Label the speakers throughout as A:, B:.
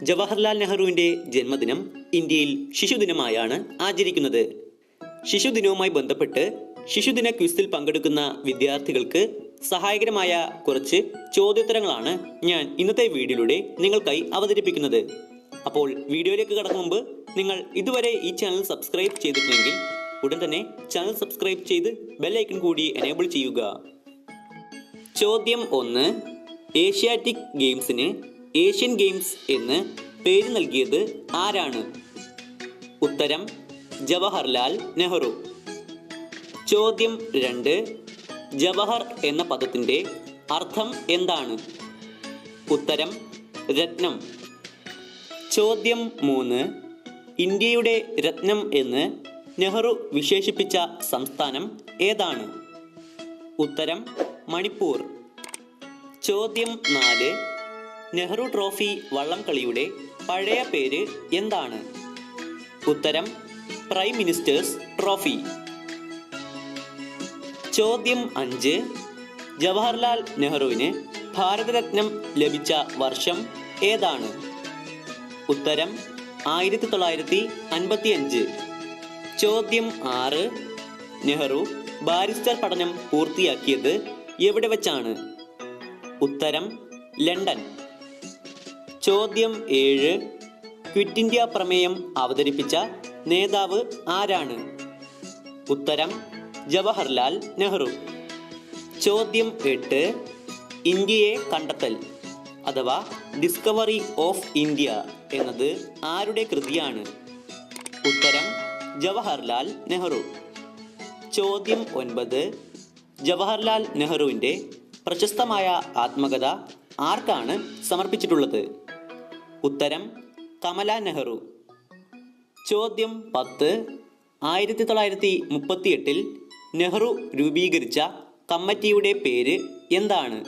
A: ജവഹർലാൽ നെഹ്റുവിൻ്റെ ജന്മദിനം ഇന്ത്യയിൽ ശിശുദിനമായാണ് ആചരിക്കുന്നത്. ശിശുദിനവുമായി ബന്ധപ്പെട്ട് ശിശുദിന ക്വിസിൽ പങ്കെടുക്കുന്ന വിദ്യാർത്ഥികൾക്ക് സഹായകരമായ കുറച്ച് ചോദ്യോത്തരങ്ങളാണ് ഞാൻ ഇന്നത്തെ വീഡിയോയിലൂടെ നിങ്ങൾക്കായി അവതരിപ്പിക്കുന്നത്. അപ്പോൾ വീഡിയോയിലേക്ക് കടക്കും മുമ്പ് നിങ്ങൾ ഇതുവരെ ഈ ചാനൽ സബ്സ്ക്രൈബ് ചെയ്തിട്ടുണ്ടെങ്കിൽ ഉടൻ തന്നെ ചാനൽ സബ്സ്ക്രൈബ് ചെയ്ത് ബെല്ലൈക്കൺ കൂടി എനേബിൾ ചെയ്യുക. ചോദ്യം 1. ഏഷ്യാറ്റിക് ഗെയിംസിന് ഏഷ്യൻ ഗെയിംസ് എന്ന് പേര് നൽകിയത് ആരാണ്? ഉത്തരം ജവഹർലാൽ നെഹ്റു. ചോദ്യം 2. ജവഹർ എന്ന പദത്തിൻ്റെ അർത്ഥം എന്താണ്? ഉത്തരം രത്നം. ചോദ്യം 3. ഇന്ത്യയുടെ രത്നം എന്ന് നെഹ്റു വിശേഷിപ്പിച്ച സംസ്ഥാനം ഏതാണ്? ഉത്തരം മണിപ്പൂർ. ചോദ്യം 4. നെഹ്റു ട്രോഫി വള്ളംകളിയുടെ പഴയ പേര് എന്താണ്? ഉത്തരം പ്രൈം മിനിസ്റ്റേഴ്സ് ട്രോഫി. ചോദ്യം 5. ജവഹർലാൽ നെഹ്റുവിന് ഭാരതരത്നം ലഭിച്ച വർഷം ഏതാണ്? ഉത്തരം 1955. ചോദ്യം 6. നെഹ്റു ബാരിസ്റ്റർ പഠനം പൂർത്തിയാക്കിയത് എവിടെ വെച്ചാണ്? ഉത്തരം ലണ്ടൻ. ചോദ്യം 7. ക്വിറ്റ് ഇന്ത്യ പ്രമേയം അവതരിപ്പിച്ച നേതാവ് ആരാണ്? ഉത്തരം ജവഹർലാൽ നെഹ്റു. ചോദ്യം 8. ഇന്ത്യയെ കണ്ടെത്തൽ അഥവാ ഡിസ്കവറി ഓഫ് ഇന്ത്യ എന്നത് ആരുടെ കൃതിയാണ്? ഉത്തരം ജവഹർലാൽ നെഹ്റു. ചോദ്യം 9. ജവഹർലാൽ നെഹ്റുവിൻ്റെ പ്രശസ്തമായ ആത്മകഥ ആർക്കാണ് സമർപ്പിച്ചിട്ടുള്ളത്? ഉത്തരം കമല നെഹ്റു. ചോദ്യം 10. 1938 നെഹ്റു രൂപീകരിച്ച കമ്മിറ്റിയുടെ പേര് എന്താണ്?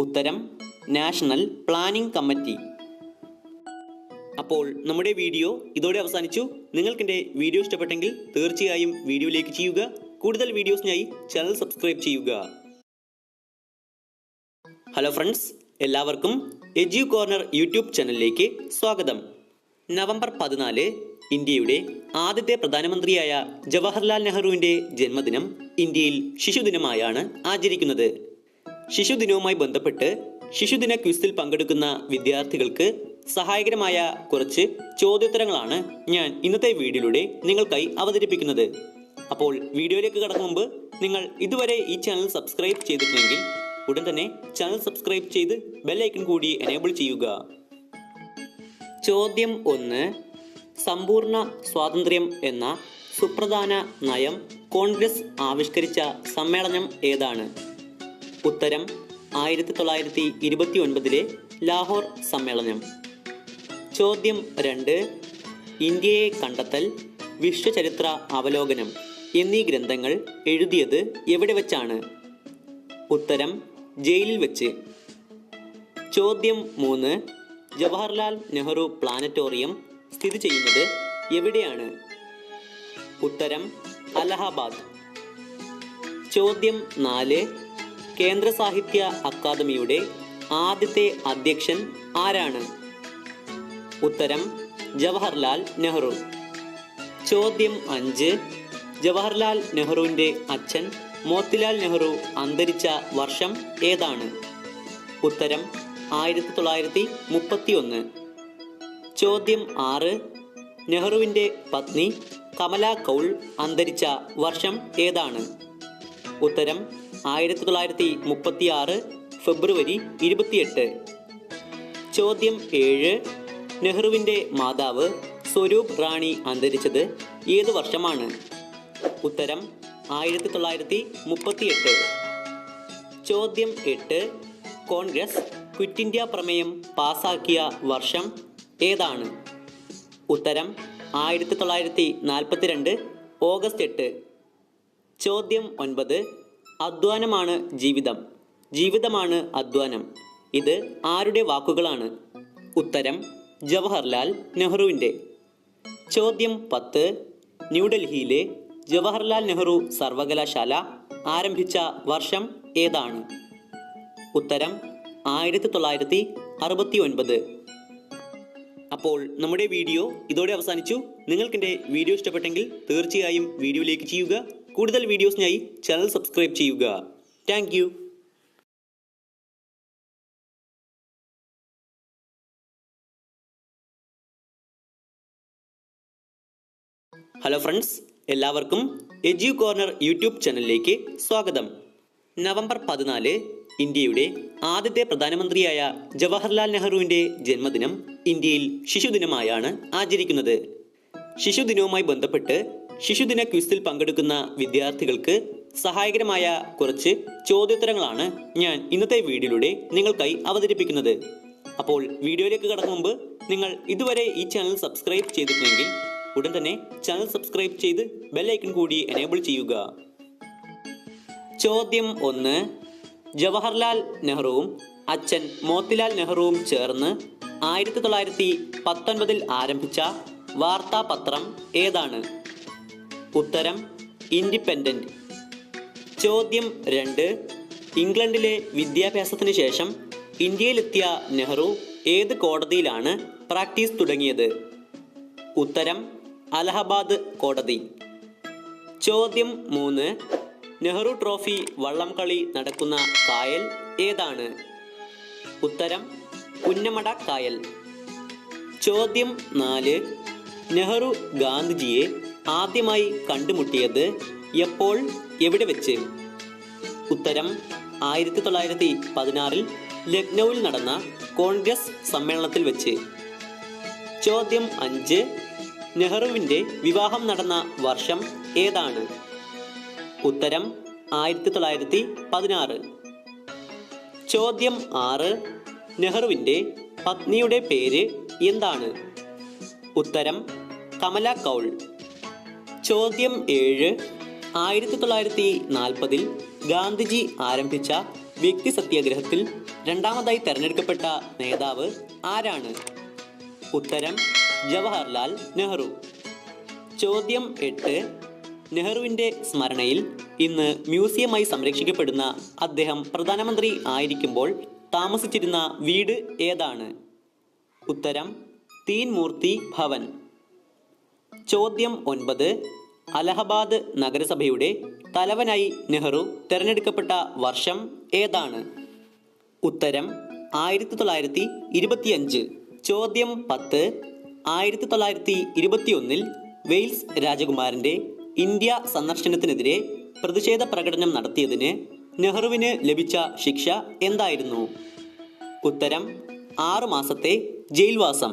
A: ഉത്തരം നാഷണൽ പ്ലാനിംഗ് കമ്മിറ്റി. അപ്പോൾ നമ്മുടെ വീഡിയോ ഇതോടെ അവസാനിച്ചു. നിങ്ങൾക്കെൻ്റെ വീഡിയോ ഇഷ്ടപ്പെട്ടെങ്കിൽ തീർച്ചയായും വീഡിയോ ലൈക്ക് ചെയ്യുക. കൂടുതൽ വീഡിയോസിനായി ചാനൽ സബ്സ്ക്രൈബ് ചെയ്യുക. ഹലോ ഫ്രണ്ട്സ്, എല്ലാവർക്കും എഡ്യു കോർണർ യൂട്യൂബ് ചാനലിലേക്ക് സ്വാഗതം. നവംബർ 14 ഇന്ത്യയുടെ ആദ്യത്തെ പ്രധാനമന്ത്രിയായ ജവഹർലാൽ നെഹ്റുവിൻ്റെ ജന്മദിനം ഇന്ത്യയിൽ ശിശുദിനമായാണ് ആചരിക്കുന്നത്. ശിശുദിനവുമായി ബന്ധപ്പെട്ട് ശിശുദിന ക്വിസിൽ പങ്കെടുക്കുന്ന വിദ്യാർത്ഥികൾക്ക് സഹായകരമായ കുറച്ച് ചോദ്യോത്തരങ്ങളാണ് ഞാൻ ഇന്നത്തെ വീഡിയോയിലൂടെ നിങ്ങൾക്കായി അവതരിപ്പിക്കുന്നത്. അപ്പോൾ വീഡിയോയിലേക്ക് കടക്കും മുമ്പ് നിങ്ങൾ ഇതുവരെ ഈ ചാനൽ സബ്സ്ക്രൈബ് ചെയ്തിട്ടുണ്ടെങ്കിൽ ഉടൻ തന്നെ ചാനൽ സബ്സ്ക്രൈബ് ചെയ്ത് ബെല്ലൈക്കൺ കൂടി എനേബിൾ ചെയ്യുക. ചോദ്യം 1. സമ്പൂർണ്ണ സ്വാതന്ത്ര്യം എന്ന സുപ്രധാന നയം കോൺഗ്രസ് ആവിഷ്കരിച്ച സമ്മേളനം ഏതാണ്? ഉത്തരം 1929 ലാഹോർ സമ്മേളനം. ചോദ്യം 2. ഇന്ത്യയെ കണ്ടെത്തൽ, വിശ്വചരിത്ര അവലോകനം എന്നീ ഗ്രന്ഥങ്ങൾ എഴുതിയത് എവിടെ വെച്ചാണ്? ഉത്തരം ജയിലിൽ വെച്ച്. ചോദ്യം 3. ജവഹർലാൽ നെഹ്റു പ്ലാനറ്റോറിയം സ്ഥിതി ചെയ്യുന്നത് എവിടെയാണ്? ഉത്തരം അലഹബാദ്. ചോദ്യം 4. കേന്ദ്ര സാഹിത്യ അക്കാദമിയുടെ ആദ്യത്തെ അധ്യക്ഷൻ ആരാണ്? ഉത്തരം ജവഹർലാൽ നെഹ്റു. ചോദ്യം 5. ജവഹർലാൽ നെഹ്റുവിൻ്റെ അച്ഛൻ മോത്തിലാൽ നെഹ്റു അന്തരിച്ച വർഷം ഏതാണ്? ഉത്തരം 1931. ചോദ്യം 6. നെഹ്റുവിൻ്റെ പത്നി കമല കൗൾ അന്തരിച്ച വർഷം ഏതാണ്? ഉത്തരം 1936 ഫെബ്രുവരി 28. ചോദ്യം 7. നെഹ്റുവിൻ്റെ മാതാവ് സ്വരൂപ് റാണി അന്തരിച്ചത് ഏത് വർഷമാണ്? ഉത്തരം 1938. ചോദ്യം 8. കോൺഗ്രസ് ക്വിറ്റ് ഇന്ത്യ പ്രമേയം പാസാക്കിയ വർഷം ഏതാണ്? ഉത്തരം 1942 ഓഗസ്റ്റ് 8. ചോദ്യം 9. അധ്വാനമാണ് ജീവിതം, ജീവിതമാണ് അധ്വാനം, ഇത് ആരുടെ വാക്കുകളാണ്? ഉത്തരം ജവഹർലാൽ നെഹ്റുവിൻ്റെ. ചോദ്യം 10. ന്യൂഡൽഹിയിലെ ജവഹർലാൽ നെഹ്റു സർവകലാശാല ആരംഭിച്ച വർഷം ഏതാണ്? ഉത്തരം 1969. അപ്പോൾ നമ്മുടെ വീഡിയോ ഇതോടെ അവസാനിച്ചു. നിങ്ങൾക്കെൻ്റെ വീഡിയോ ഇഷ്ടപ്പെട്ടെങ്കിൽ തീർച്ചയായും വീഡിയോ ലൈക്ക് ചെയ്യുക. കൂടുതൽ വീഡിയോസിനായി ചാനൽ സബ്സ്ക്രൈബ് ചെയ്യുക. Thank you. ഹലോ ഫ്രണ്ട്സ്, എല്ലാവർക്കും എജ്യു കോർണർ യൂട്യൂബ് ചാനലിലേക്ക് സ്വാഗതം. നവംബർ 14 ഇന്ത്യയുടെ ആദ്യത്തെ പ്രധാനമന്ത്രിയായ ജവഹർലാൽ നെഹ്റുവിൻ്റെ ജന്മദിനം ഇന്ത്യയിൽ ശിശുദിനമായാണ് ആചരിക്കുന്നത്. ശിശുദിനവുമായി ബന്ധപ്പെട്ട് ശിശുദിന ക്വിസിൽ പങ്കെടുക്കുന്ന വിദ്യാർത്ഥികൾക്ക് സഹായകരമായ കുറച്ച് ചോദ്യോത്തരങ്ങളാണ് ഞാൻ ഇന്നത്തെ വീഡിയോയിലൂടെ നിങ്ങൾക്കായി അവതരിപ്പിക്കുന്നത്. അപ്പോൾ വീഡിയോയിലേക്ക് കടക്കും മുമ്പ് നിങ്ങൾ ഇതുവരെ ഈ ചാനൽ സബ്സ്ക്രൈബ് ചെയ്തിട്ടുണ്ടെങ്കിൽ ഉടൻ തന്നെ ചാനൽ സബ്സ്ക്രൈബ് ചെയ്ത് ബെൽ ഐക്കൺ കൂടി എനേബിൾ ചെയ്യുക. ചോദ്യം 1. ജവഹർലാൽ നെഹ്റുവും അച്ഛൻ മോത്തിലാൽ നെഹ്റുവും ചേർന്ന് 1919 ആരംഭിച്ച വാർത്താപത്രം ഏതാണ്? ഉത്തരം ഇൻഡിപെൻഡന്റ്. ചോദ്യം 2. ഇംഗ്ലണ്ടിലെ വിദ്യാഭ്യാസത്തിന് ശേഷം ഇന്ത്യയിലെത്തിയ നെഹ്റു ഏത് കോടതിയിലാണ് പ്രാക്ടീസ് തുടങ്ങിയത്? ഉത്തരം അലഹബാദ് കോടതി. ചോദ്യം 3. നെഹ്റു ട്രോഫി വള്ളംകളി നടക്കുന്ന കായൽ ഏതാണ്? ഉത്തരം പുന്നമട കായൽ. ചോദ്യം 4. നെഹ്റു ഗാന്ധിജിയെ ആദ്യമായി കണ്ടുമുട്ടിയത് എപ്പോൾ, എവിടെ വെച്ച്? ഉത്തരം 1916 ലക്നൌവിൽ നടന്ന കോൺഗ്രസ് സമ്മേളനത്തിൽ വെച്ച്. ചോദ്യം 5. നെഹ്റുവിൻ്റെ വിവാഹം നടന്ന വർഷം ഏതാണ്? ഉത്തരം 1916. ചോദ്യം 6. നെഹ്റുവിൻ്റെ പത്നിയുടെ പേര് എന്താണ്? ഉത്തരം കമല കൗൾ. ചോദ്യം 7. 1940 ഗാന്ധിജി ആരംഭിച്ച വ്യക്തി സത്യാഗ്രഹത്തിൽ രണ്ടാമതായി തെരഞ്ഞെടുക്കപ്പെട്ട നേതാവ് ആരാണ്? ഉത്തരം ജവഹർലാൽ നെഹ്റു. ചോദ്യം 8. നെഹ്റുവിൻ്റെ സ്മരണയിൽ ഇന്ന് മ്യൂസിയമായി സംരക്ഷിക്കപ്പെടുന്ന അദ്ദേഹം പ്രധാനമന്ത്രി ആയിരിക്കുമ്പോൾ താമസിച്ചിരുന്ന വീട് ഏതാണ്? ഉത്തരം തീൻ മൂർത്തി ഭവൻ. ചോദ്യം 9. അലഹബാദ് നഗരസഭയുടെ തലവനായി നെഹ്റു തിരഞ്ഞെടുക്കപ്പെട്ട വർഷം ഏതാണ്? ഉത്തരം 1925. ചോദ്യം 10. 1921 വെയിൽസ് രാജകുമാരൻ്റെ ഇന്ത്യ സന്ദർശനത്തിനെതിരെ പ്രതിഷേധ പ്രകടനം നടത്തിയതിന് നെഹ്റുവിന് ലഭിച്ച ശിക്ഷ എന്തായിരുന്നു? ഉത്തരം 6 മാസത്തെ ജയിൽവാസം.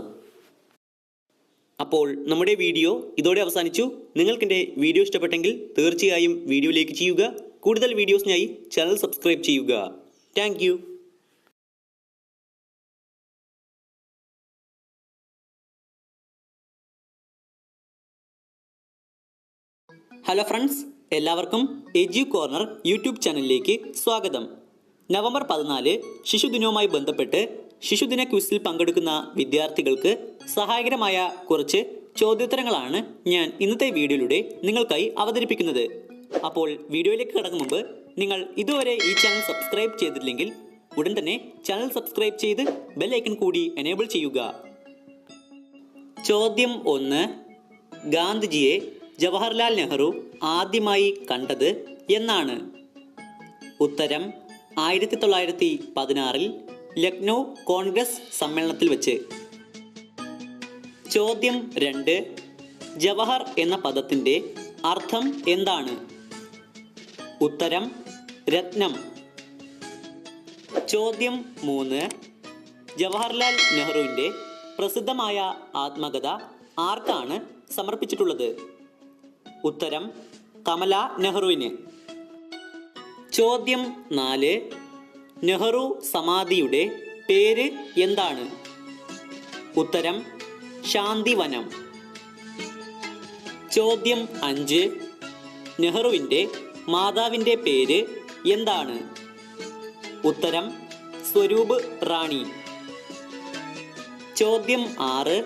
A: അപ്പോൾ നമ്മുടെ വീഡിയോ ഇതോടെ അവസാനിച്ചു. നിങ്ങൾക്കെൻ്റെ വീഡിയോ ഇഷ്ടപ്പെട്ടെങ്കിൽ തീർച്ചയായും വീഡിയോ ലൈക്ക് ചെയ്യുക. കൂടുതൽ വീഡിയോസിനായി ചാനൽ സബ്സ്ക്രൈബ് ചെയ്യുക. Thank you. ഹലോ ഫ്രണ്ട്സ്, എല്ലാവർക്കും എജ്യു കോർണർ യൂട്യൂബ് ചാനലിലേക്ക് സ്വാഗതം. നവംബർ 14 ശിശുദിനവുമായി ബന്ധപ്പെട്ട് ശിശുദിന ക്വിസിൽ പങ്കെടുക്കുന്ന വിദ്യാർത്ഥികൾക്ക് സഹായകരമായ കുറച്ച് ചോദ്യോത്തരങ്ങളാണ് ഞാൻ ഇന്നത്തെ വീഡിയോയിലൂടെ നിങ്ങൾക്കായി അവതരിപ്പിക്കുന്നത്. അപ്പോൾ വീഡിയോയിലേക്ക് കടക്കും മുമ്പ് നിങ്ങൾ ഇതുവരെ ഈ ചാനൽ സബ്സ്ക്രൈബ് ചെയ്തിട്ടില്ലെങ്കിൽ ഉടൻ തന്നെ ചാനൽ സബ്സ്ക്രൈബ് ചെയ്ത് ബെൽ ഐക്കൺ കൂടി എനേബിൾ ചെയ്യുക. ചോദ്യം 1. ഗാന്ധിജിയെ ജവഹർലാൽ നെഹ്റു ആദ്യമായി കണ്ടത് എന്നാണ്? ഉത്തരം 1916 ലക്നൗ കോൺഗ്രസ് സമ്മേളനത്തിൽ വെച്ച്. ചോദ്യം 2. ജവഹർ എന്ന പദത്തിൻ്റെ അർത്ഥം എന്താണ്? ഉത്തരം രത്നം. ചോദ്യം 3. ജവഹർലാൽ നെഹ്റുവിൻ്റെ പ്രസിദ്ധമായ ആത്മകഥ ആർക്കാണ് സമർപ്പിച്ചിട്ടുള്ളത്? ഉത്തരം കമല നെഹ്റുവിന്. ചോദ്യം 4. നെഹ്റു സമാധിയുടെ പേര് എന്താണ്? ഉത്തരം ശാന്തിവനം. ചോദ്യം 5. നെഹ്റുവിൻ്റെ മാതാവിൻ്റെ പേര് എന്താണ്? ഉത്തരം സ്വരൂപ് റാണി. ചോദ്യം 6.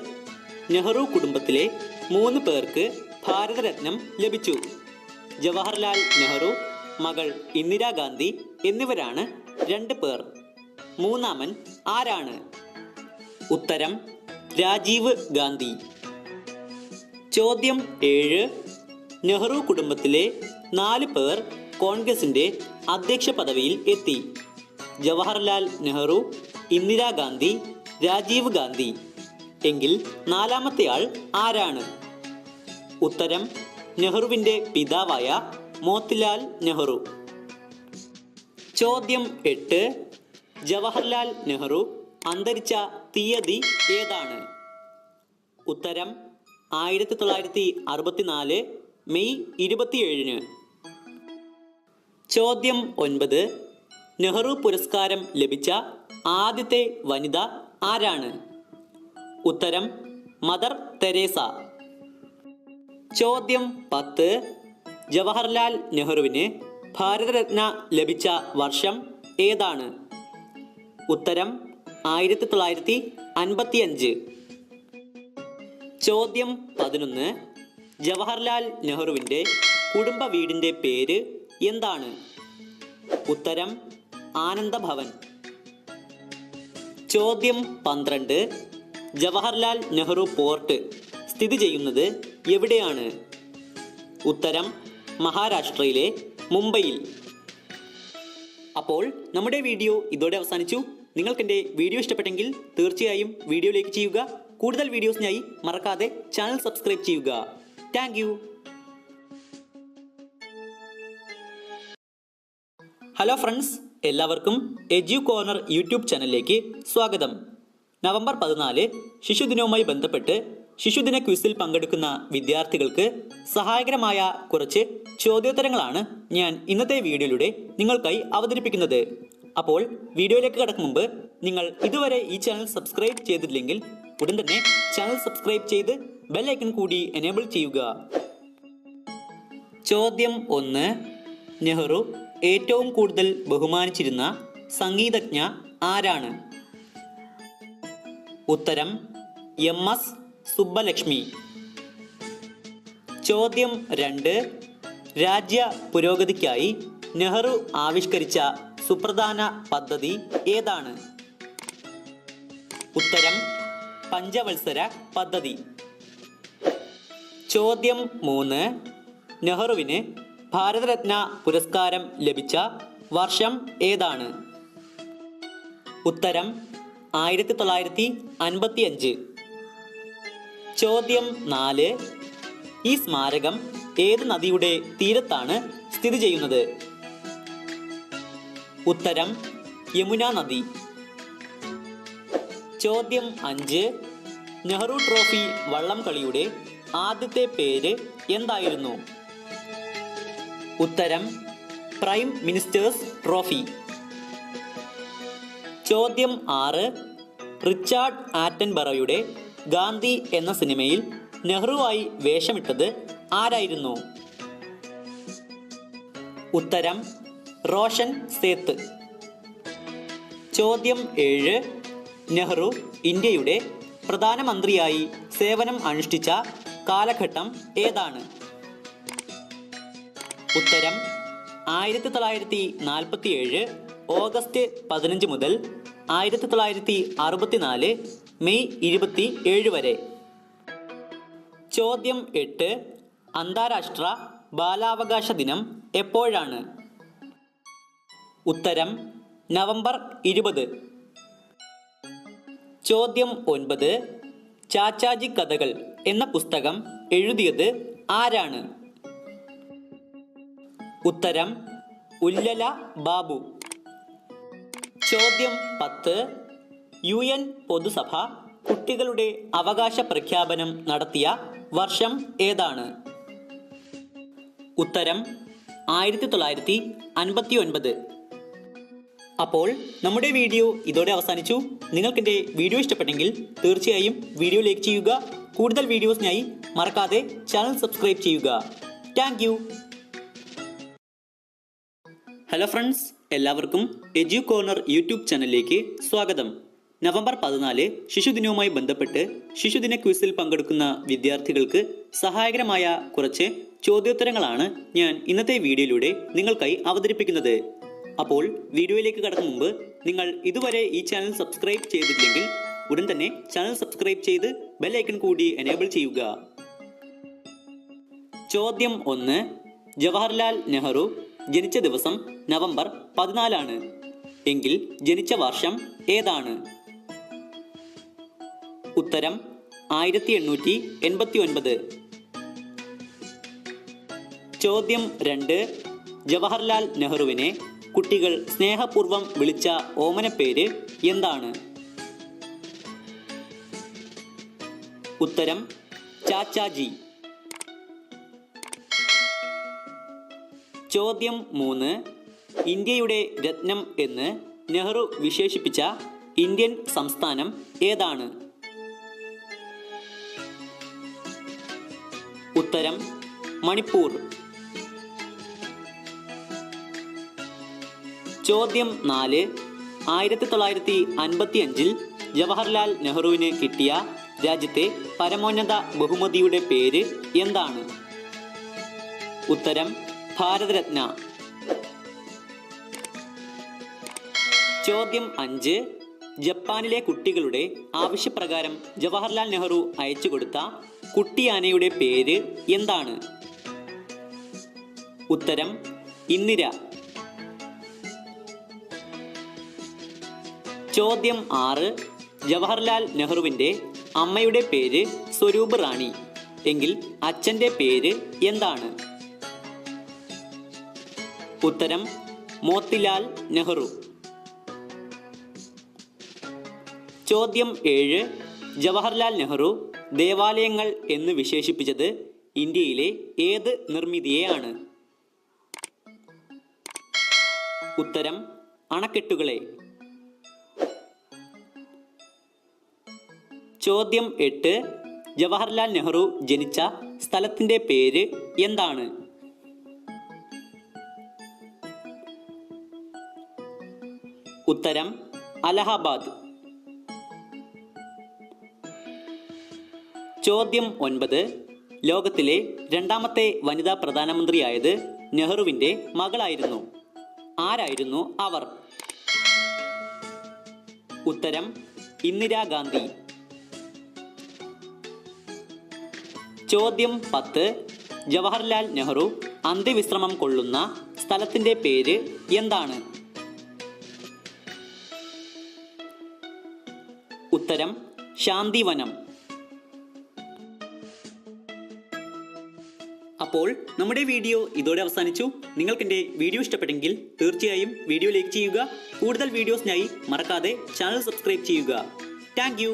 A: നെഹ്റു കുടുംബത്തിലെ 3 പേർക്ക് ഭാരതരത്നം ലഭിച്ചു. ജവഹർലാൽ നെഹ്റു, മകൾ ഇന്ദിരാഗാന്ധി എന്നിവരാണ് 2 പേർ. മൂന്നാമൻ ആരാണ്? ഉത്തരം രാജീവ് ഗാന്ധി. ചോദ്യം 7. നെഹ്റു കുടുംബത്തിലെ 4 പേർ കോൺഗ്രസിന്റെ അധ്യക്ഷ പദവിയിൽ എത്തി. ജവഹർലാൽ നെഹ്റു, ഇന്ദിരാഗാന്ധി, രാജീവ് ഗാന്ധി. എങ്കിൽ 4-മത്തെ ആൾ ആരാണ്? ഉത്തരം നെഹ്റുവിൻ്റെ പിതാവായ മോത്തിലാൽ നെഹ്റു. ചോദ്യം 8. ജവഹർലാൽ നെഹ്റു അന്തരിച്ച തീയതി ഏതാണ്? ഉത്തരം 1964 മെയ് 27. ചോദ്യം 9. നെഹ്റു പുരസ്കാരം ലഭിച്ച ആദ്യത്തെ വനിത ആരാണ്? ഉത്തരം മദർ തെരേസ. ചോദ്യം 10. ജവഹർലാൽ നെഹ്റുവിന് ഭാരതരത്ന ലഭിച്ച വർഷം ഏതാണ്? ഉത്തരം 1955. ചോദ്യം 11. ജവഹർലാൽ നെഹ്റുവിൻ്റെ കുടുംബ വീടിൻ്റെ പേര് എന്താണ്? ഉത്തരം ആനന്ദഭവൻ. ചോദ്യം 12. ജവഹർലാൽ നെഹ്റു പോർട്ട് സ്ഥിതി ചെയ്യുന്നത് എവിടെയാണ്? ഉത്തരം മഹാരാഷ്ട്രയിലെ മുംബൈയിൽ. അപ്പോൾ നമ്മുടെ വീഡിയോ ഇതോടെ അവസാനിച്ചു. നിങ്ങൾക്കെൻ്റെ വീഡിയോ ഇഷ്ടപ്പെട്ടെങ്കിൽ തീർച്ചയായും വീഡിയോ ലൈക്ക് ചെയ്യുക. കൂടുതൽ വീഡിയോസിനായി മറക്കാതെ ചാനൽ സബ്സ്ക്രൈബ് ചെയ്യുക. Thank you. ഹലോ ഫ്രണ്ട്സ്, എല്ലാവർക്കും എജ്യു കോർണർ യൂട്യൂബ് ചാനലിലേക്ക് സ്വാഗതം. നവംബർ 14 ശിശുദിനവുമായി ബന്ധപ്പെട്ട് ശിശുദിന ക്വിസിൽ പങ്കെടുക്കുന്ന വിദ്യാർത്ഥികൾക്ക് സഹായകരമായ കുറച്ച് ചോദ്യോത്തരങ്ങളാണ് ഞാൻ ഇന്നത്തെ വീഡിയോയിലൂടെ നിങ്ങൾക്കായി അവതരിപ്പിക്കുന്നത്. അപ്പോൾ വീഡിയോയിലേക്ക് കടക്കും മുമ്പ് നിങ്ങൾ ഇതുവരെ ഈ ചാനൽ സബ്സ്ക്രൈബ് ചെയ്തിട്ടില്ലെങ്കിൽ ഉടൻ തന്നെ ചാനൽ സബ്സ്ക്രൈബ് ചെയ്ത് ബെൽ ഐക്കൺ കൂടി എനേബിൾ ചെയ്യുക. ചോദ്യം 1. നെഹ്റു ഏറ്റവും കൂടുതൽ ബഹുമാനിച്ചിരുന്ന സംഗീതജ്ഞ ആരാണ്? ഉത്തരം MS സുബ്ബലക്ഷ്മി. ചോദ്യം 2. രാജ്യ പുരോഗതിക്കായി നെഹ്റു ആവിഷ്കരിച്ച സുപ്രധാന പദ്ധതി ഏതാണ്? ഉത്തരം പഞ്ചവത്സര പദ്ധതി. ചോദ്യം 3. നെഹ്റുവിന് ഭാരതരത്ന പുരസ്കാരം ലഭിച്ച വർഷം ഏതാണ്? ഉത്തരം 1955. ചോദ്യം 4. ഈ സ്മാരകം ഏത് നദിയുടെ തീരത്താണ് സ്ഥിതി ചെയ്യുന്നത്? ഉത്തരം യമുന നദി. ചോദ്യം 5. നെഹ്റു ട്രോഫി വള്ളം കളിയുടെ ആദ്യത്തെ പേര് എന്തായിരുന്നു? ഉത്തരം പ്രൈം മിനിസ്റ്റേഴ്സ് ട്രോഫി. ചോദ്യം 6. റിച്ചാർഡ് ആറ്റൻബറോയുടെ ഗാന്ധി എന്ന സിനിമയിൽ നെഹ്റുവായി വേഷമിട്ടത് ആരായിരുന്നു? ഉത്തരം റോഷൻ സേത്ത്. ചോദ്യം 7. നെഹ്റു ഇന്ത്യയുടെ പ്രധാനമന്ത്രിയായി സേവനം അനുഷ്ഠിച്ച കാലഘട്ടം ഏതാണ്? ഉത്തരം 1947 ഓഗസ്റ്റ് 15 മുതൽ 1964 മെയ് 27 വരെ. ചോദ്യം 8. അന്താരാഷ്ട്ര ബാലാവകാശ ദിനം എപ്പോഴാണ്? ഉത്തരം നവംബർ 20. ചോദ്യം 9. ചാച്ചാജി കഥകൾ എന്ന പുസ്തകം എഴുതിയത് ആരാണ്? ഉത്തരം ഉല്ലല ബാബു. ചോദ്യം 10. UN പൊതുസഭ കുട്ടികളുടെ അവകാശ പ്രഖ്യാപനം നടത്തിയ വർഷം ഏതാണ്? ഉത്തരം 1959. അപ്പോൾ നമ്മുടെ വീഡിയോ ഇതോടെ അവസാനിച്ചു. നിങ്ങൾക്കെൻ്റെ വീഡിയോ ഇഷ്ടപ്പെട്ടെങ്കിൽ തീർച്ചയായും വീഡിയോ ലൈക്ക് ചെയ്യുക. കൂടുതൽ വീഡിയോസിനായി മറക്കാതെ ചാനൽ സബ്സ്ക്രൈബ് ചെയ്യുക. Thank you. ഹലോ ഫ്രണ്ട്സ്, എല്ലാവർക്കും എജ്യു കോർണർ യൂട്യൂബ് ചാനലിലേക്ക് സ്വാഗതം. നവംബർ 14 ശിശുദിനവുമായി ബന്ധപ്പെട്ട് ശിശുദിന ക്വിസിൽ പങ്കെടുക്കുന്ന വിദ്യാർത്ഥികൾക്ക് സഹായകരമായ കുറച്ച് ചോദ്യോത്തരങ്ങളാണ് ഞാൻ ഇന്നത്തെ വീഡിയോയിലൂടെ നിങ്ങൾക്കായി അവതരിപ്പിക്കുന്നത്. അപ്പോൾ വീഡിയോയിലേക്ക് കടക്കും മുമ്പ് നിങ്ങൾ ഇതുവരെ ഈ ചാനൽ സബ്സ്ക്രൈബ് ചെയ്തിട്ടില്ലെങ്കിൽ ഉടൻ തന്നെ ചാനൽ സബ്സ്ക്രൈബ് ചെയ്ത് ബെൽ ഐക്കൺ കൂടി എനേബിൾ ചെയ്യുക. ചോദ്യം 1. ജവഹർലാൽ നെഹ്റു ജനിച്ച ദിവസം നവംബർ 14 എങ്കിൽ ജനിച്ച വർഷം ഏതാണ്? ഉത്തരം 1889. ചോദ്യം 2. ജവഹർലാൽ നെഹ്റുവിനെ കുട്ടികൾ സ്നേഹപൂർവ്വം വിളിച്ച ഓമനപ്പേര് എന്താണ്? ഉത്തരം ചാച്ചാജി. ചോദ്യം 3. ഇന്ത്യയുടെ രത്നം എന്ന് നെഹ്റു വിശേഷിപ്പിച്ച ഇന്ത്യൻ സംസ്ഥാനം ഏതാണ്? ഉത്തരം മണിപ്പൂർ. ചോദ്യം 4. 1955 ജവഹർലാൽ നെഹ്റുവിന് കിട്ടിയ രാജ്യത്തെ പരമോന്നത ബഹുമതിയുടെ പേര് എന്താണ്? ഉത്തരം ഭാരതരത്ന. ചോദ്യം 5. ജപ്പാനിലെ കുട്ടികളുടെ ആവശ്യപ്രകാരം ജവഹർലാൽ നെഹ്റു അയച്ചുകൊടുത്ത കുട്ടിയാനയുടെ പേര് എന്താണ്? ഉത്തരം ഇന്ദിര. ചോദ്യം 6. ജവഹർലാൽ നെഹ്റുവിൻ്റെ അമ്മയുടെ പേര് സ്വരൂപ് റാണി എങ്കിൽ അച്ഛൻ്റെ പേര് എന്താണ്? ഉത്തരം മോത്തിലാൽ നെഹ്റു. ചോദ്യം 7. ജവഹർലാൽ നെഹ്റു ദേവാലയങ്ങൾ എന്ന് വിശേഷിപ്പിച്ചത് ഇന്ത്യയിലെ ഏത് നിർമ്മിതിയെയാണ്? ഉത്തരം അണക്കെട്ടുകളെ. ചോദ്യം 8. ജവഹർലാൽ നെഹ്റു ജനിച്ച സ്ഥലത്തിൻ്റെ പേര് എന്താണ്? ഉത്തരം അലഹാബാദ്. ചോദ്യം 9. ലോകത്തിലെ രണ്ടാമത്തെ വനിതാ പ്രധാനമന്ത്രിയായത് നെഹ്റുവിൻ്റെ മകളായിരുന്നു. ആരായിരുന്നു അവർ? ഉത്തരം ഇന്ദിരാഗാന്ധി. ചോദ്യം 10. ജവഹർലാൽ നെഹ്റു അന്ത്യവിശ്രമം കൊള്ളുന്ന സ്ഥലത്തിൻ്റെ പേര് എന്താണ്? ഉത്തരം ശാന്തിവനം. അപ്പോൾ നമ്മുടെ വീഡിയോ ഇതോടെ അവസാനിച്ചു. നിങ്ങൾക്ക് എൻ്റെ വീഡിയോ ഇഷ്ടപ്പെട്ടെങ്കിൽ തീർച്ചയായും വീഡിയോ ലൈക്ക് ചെയ്യുക. കൂടുതൽ വീഡിയോസിനായി മറക്കാതെ ചാനൽ സബ്സ്ക്രൈബ് ചെയ്യുക. Thank you.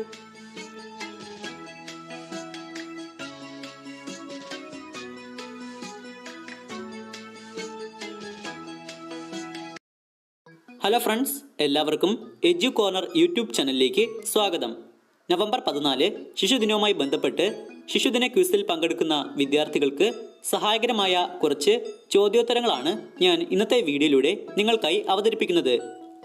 A: ഹലോ ഫ്രണ്ട്സ്, എല്ലാവർക്കും എഡ്യു കോർണർ യൂട്യൂബ് ചാനലിലേക്ക് സ്വാഗതം. നവംബർ 14 ശിശുദിനവുമായി ബന്ധപ്പെട്ട് ശിശുദിന ക്വിസിൽ പങ്കെടുക്കുന്ന വിദ്യാർത്ഥികൾക്ക് സഹായകരമായ കുറച്ച് ചോദ്യോത്തരങ്ങളാണ് ഞാൻ ഇന്നത്തെ വീഡിയോയിലൂടെ നിങ്ങൾക്കായി അവതരിപ്പിക്കുന്നത്.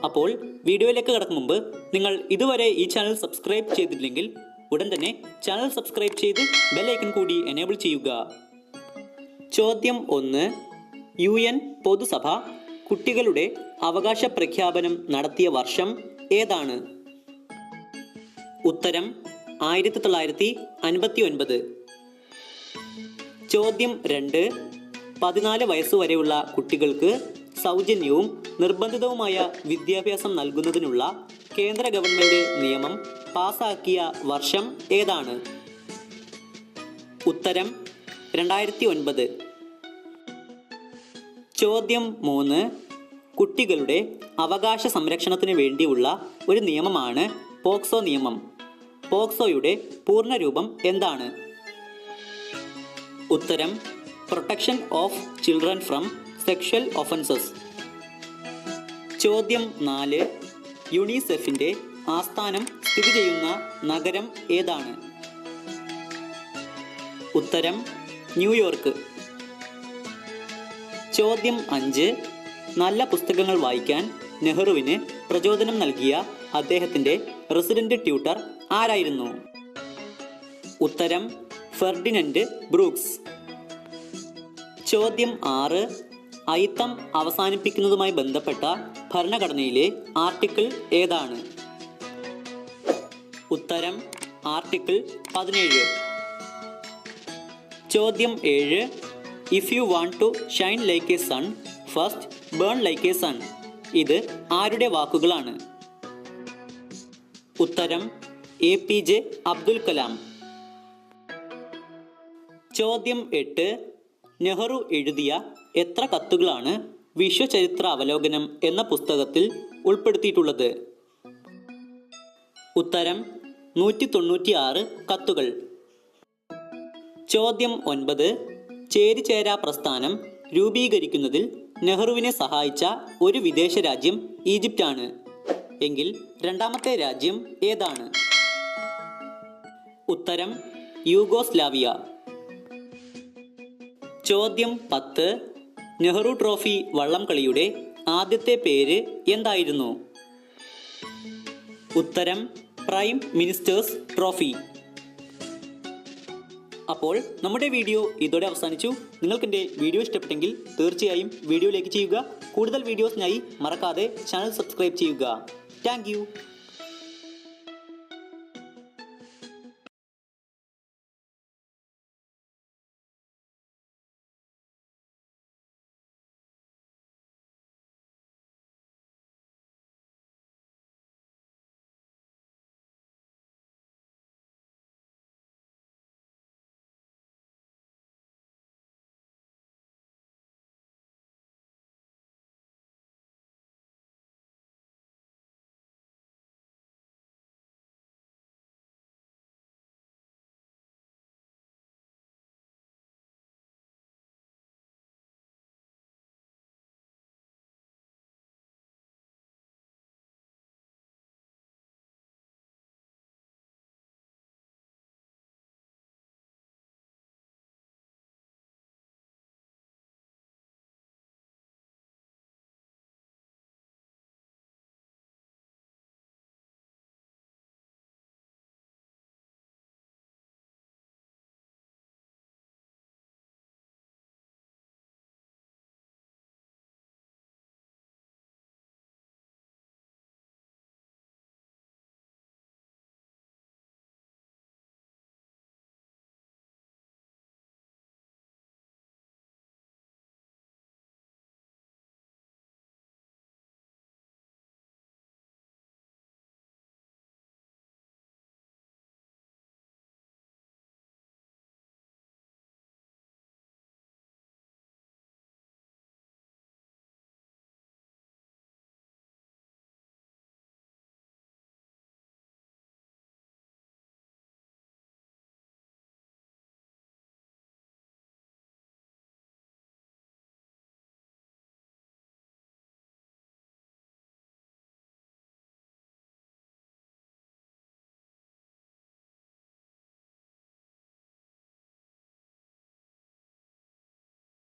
A: അപ്പോൾ വീഡിയോയിലേക്ക് കടക്കും മുമ്പ് നിങ്ങൾ ഇതുവരെ ഈ ചാനൽ സബ്സ്ക്രൈബ് ചെയ്തിട്ടില്ലെങ്കിൽ ഉടൻ തന്നെ ചാനൽ സബ്സ്ക്രൈബ് ചെയ്ത് ബെൽ ഐക്കൺ കൂടി എനേബിൾ ചെയ്യുക. ചോദ്യം 1. UN പൊതുസഭ കുട്ടികളുടെ അവകാശ പ്രഖ്യാപനം നടത്തിയ വർഷം ഏതാണ്? ഉത്തരം 1959. ചോദ്യം 2. 14 വയസ്സുവരെയുള്ള കുട്ടികൾക്ക് സൗജന്യവും നിർബന്ധിതവുമായ വിദ്യാഭ്യാസം നൽകുന്നതിനുള്ള കേന്ദ്ര ഗവൺമെൻറ് നിയമം പാസാക്കിയ വർഷം ഏതാണ്? ഉത്തരം 2009. ചോദ്യം 3. കുട്ടികളുടെ അവകാശ സംരക്ഷണത്തിന് വേണ്ടിയുള്ള ഒരു നിയമമാണ് പോക്സോ നിയമം. പോക്സോയുടെ പൂർണ്ണരൂപം എന്താണ്? ഉത്തരം protection of children from sexual offences. ചോദ്യം 4. യുണിസെഫിൻ്റെ ആസ്ഥാനം സ്ഥിതി ചെയ്യുന്ന നഗരം ഏതാണ്? ഉത്തരം ന്യൂയോർക്ക്. ചോദ്യം 5. നല്ല പുസ്തകങ്ങൾ വായിക്കാൻ നെഹ്റുവിന് പ്രചോദനം നൽകിയ അദ്ദേഹത്തിൻ്റെ റെസിഡന്റ് ട്യൂട്ടർ ആരായിരുന്നു? ഉത്തരം ഫെർഡിനൻഡ് ബ്രൂക്സ്. ചോദ്യം 6. അയിത്തം അവസാനിപ്പിക്കുന്നതുമായി ബന്ധപ്പെട്ട ഭരണഘടനയിലെ ആർട്ടിക്കിൾ ഏതാണ്? ഉത്തരം ആർട്ടിക്കിൾ 17. ചോദ്യം 7. If you want to shine like a sun first burn like a sun. ഇത് ആരുടെ വാക്കുകളാണ്? ഉത്തരം APJ അബ്ദുൽ കലാം. ചോദ്യം 8. നെഹ്റു എഴുതിയ എത്ര കത്തുകളാണ് വിശ്വചരിത്ര അവലോകനം എന്ന പുസ്തകത്തിൽ ഉൾപ്പെടുത്തിയിട്ടുള്ളത്? ഉത്തരം 196 കത്തുകൾ. ചോദ്യം 9. ചേരിചേരാ പ്രസ്ഥാനം രൂപീകരിക്കുന്നതിൽ നെഹ്റുവിനെ സഹായിച്ച ഒരു വിദേശ രാജ്യം ഈജിപ്റ്റാണ് എങ്കിൽ രണ്ടാമത്തെ രാജ്യം ഏതാണ്? ഉത്തരം യൂഗോസ്ലാവിയ. ചോദ്യം 10. നെഹ്റു ട്രോഫി വള്ളംകളിയുടെ ആദ്യത്തെ പേര് എന്തായിരുന്നു? ഉത്തരം പ്രൈം മിനിസ്റ്റേഴ്സ് ട്രോഫി. അപ്പോൾ നമ്മുടെ വീഡിയോ ഇതോടെ അവസാനിച്ചു. നിങ്ങൾക്ക് എൻ്റെ വീഡിയോ ഇഷ്ടപ്പെട്ടെങ്കിൽ തീർച്ചയായും വീഡിയോ ലൈക്ക് ചെയ്യുക. കൂടുതൽ വീഡിയോസിനായി മറക്കാതെ ചാനൽ സബ്സ്ക്രൈബ് ചെയ്യുക. Thank you.